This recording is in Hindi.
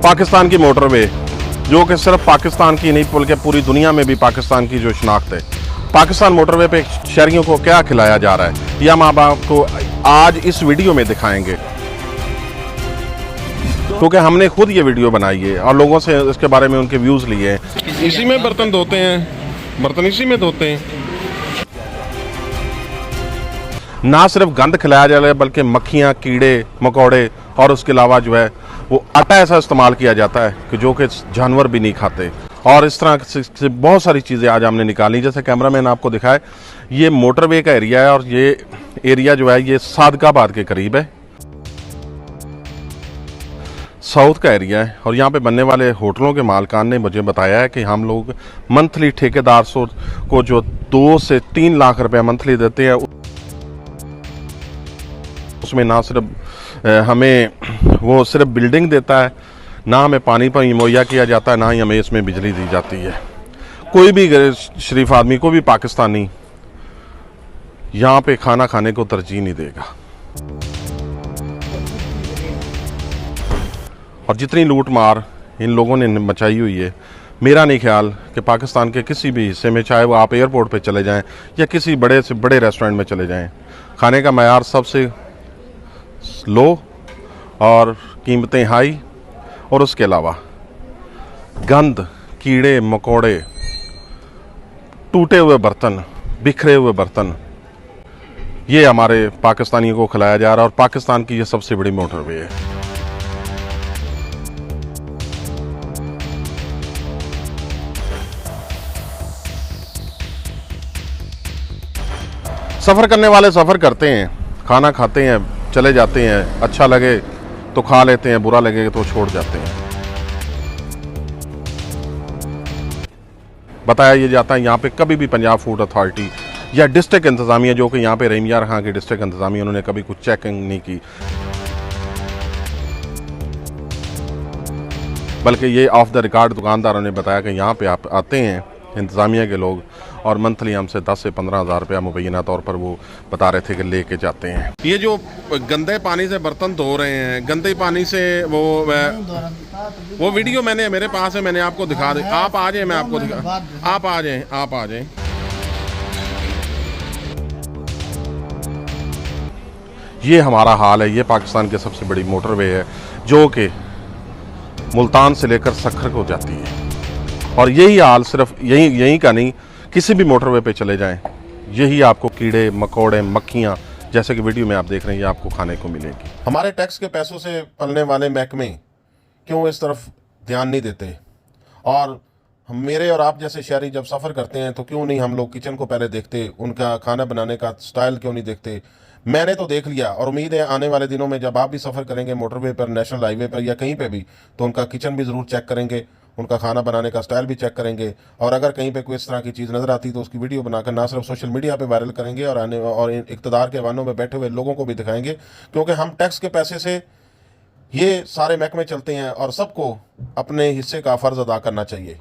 पाकिस्तान की मोटरवे, जो कि सिर्फ पाकिस्तान की नहीं बल्कि पूरी दुनिया में भी पाकिस्तान की जो शनाख्त है। पाकिस्तान मोटरवे पे शहरियों को क्या खिलाया जा रहा है, यह हम आपको आज इस वीडियो में दिखाएंगे, क्योंकि हमने खुद ये वीडियो बनाई है और लोगों से इसके बारे में उनके व्यूज़ लिए हैं। इसी में बर्तन धोते हैं, बर्तन इसी में धोते हैं। ना सिर्फ गंद खिलाया जा रहा है बल्कि मक्खियाँ, कीड़े मकोड़े और उसके अलावा जो है वो आटा ऐसा इस्तेमाल किया जाता है कि जो कि जानवर भी नहीं खाते। और इस तरह से बहुत सारी चीज़ें आज हमने निकाली। जैसे कैमरामैन आपको दिखाए, ये मोटरवे का एरिया है और ये एरिया जो है ये सादकाबाद के करीब है, साउथ का एरिया है। और यहाँ पे बनने वाले होटलों के मालकान ने मुझे बताया है कि हम लोग मंथली ठेकेदार को जो 2 से 3 लाख रुपया मंथली देते हैं, उसमें ना सिर्फ हमें वो सिर्फ बिल्डिंग देता है, ना हमें पानी मुहैया किया जाता है, ना ही हमें इसमें बिजली दी जाती है। कोई भी शरीफ आदमी, कोई भी पाकिस्तानी यहाँ पे खाना खाने को तरजीह नहीं देगा। और जितनी लूट मार इन लोगों ने मचाई हुई है, मेरा नहीं ख्याल कि पाकिस्तान के किसी भी हिस्से में, चाहे वो आप एयरपोर्ट पे चले जाएं या किसी बड़े से बड़े रेस्टोरेंट में चले जाएं, खाने का मयार सबसे लो और कीमतें हाई। और उसके अलावा गंद, कीड़े मकोड़े, टूटे हुए बर्तन, बिखरे हुए बर्तन, ये हमारे पाकिस्तानियों को खिलाया जा रहा है। और पाकिस्तान की ये सबसे बड़ी मोटरवे है। सफ़र करने वाले सफ़र करते हैं, खाना खाते हैं, चले जाते हैं, अच्छा लगे तो खा लेते हैं, बुरा लगे तो छोड़ जाते हैं। बताया ये जाता है यहाँ पे कभी भी पंजाब फूड अथॉरिटी या डिस्ट्रिक्ट इंतज़ामिया, जो कि यहाँ पे रहीम यार खां की डिस्ट्रिक्ट इंतज़ामिया, उन्होंने कभी कुछ चेकिंग नहीं की, बल्कि ये ऑफ द रिकॉर्ड दुकानदारों ने बताया कि यहाँ पे आप आते हैं इंतज़ामिया के लोग और मंथली हमसे 10 से 15 हज़ार रुपया मुबैना तौर पर वो बता रहे थे कि लेके जाते हैं। ये जो गंदे पानी से बर्तन धो रहे हैं, गंदे पानी से वो वीडियो मैंने मेरे पास है, मैंने आपको दिखा दी। आप आ जाए, मैं आपको दिखा, आप आ जाए, आप आ जाए। ये हमारा हाल है। ये पाकिस्तान की सबसे बड़ी मोटरवे है जो कि मुल्तान से लेकर सखर को जाती है। और यही हाल सिर्फ यही का नहीं, किसी भी मोटरवे पे चले जाएं, यही आपको कीड़े मकोड़े मक्खियाँ, जैसे कि वीडियो में आप देख रहे हैं, ये आपको खाने को मिलेगी। हमारे टैक्स के पैसों से पलने वाले महकमे क्यों इस तरफ ध्यान नहीं देते? और मेरे और आप जैसे शहरी जब सफ़र करते हैं तो क्यों नहीं हम लोग किचन को पहले देखते, उनका खाना बनाने का स्टाइल क्यों नहीं देखते? मैंने तो देख लिया और उम्मीद है आने वाले दिनों में जब आप भी सफ़र करेंगे मोटरवे पर, नेशनल हाईवे पर या कहीं पे भी, तो उनका किचन भी ज़रूर चेक करेंगे, उनका खाना बनाने का स्टाइल भी चेक करेंगे। और अगर कहीं पे कोई इस तरह की चीज़ नज़र आती तो उसकी वीडियो बनाकर ना सिर्फ सोशल मीडिया पे वायरल करेंगे और इक़्तिदार के वानों में बैठे हुए लोगों को भी दिखाएंगे, क्योंकि हम टैक्स के पैसे से ये सारे महकमे चलते हैं और सबको अपने हिस्से का फ़र्ज़ अदा करना चाहिए।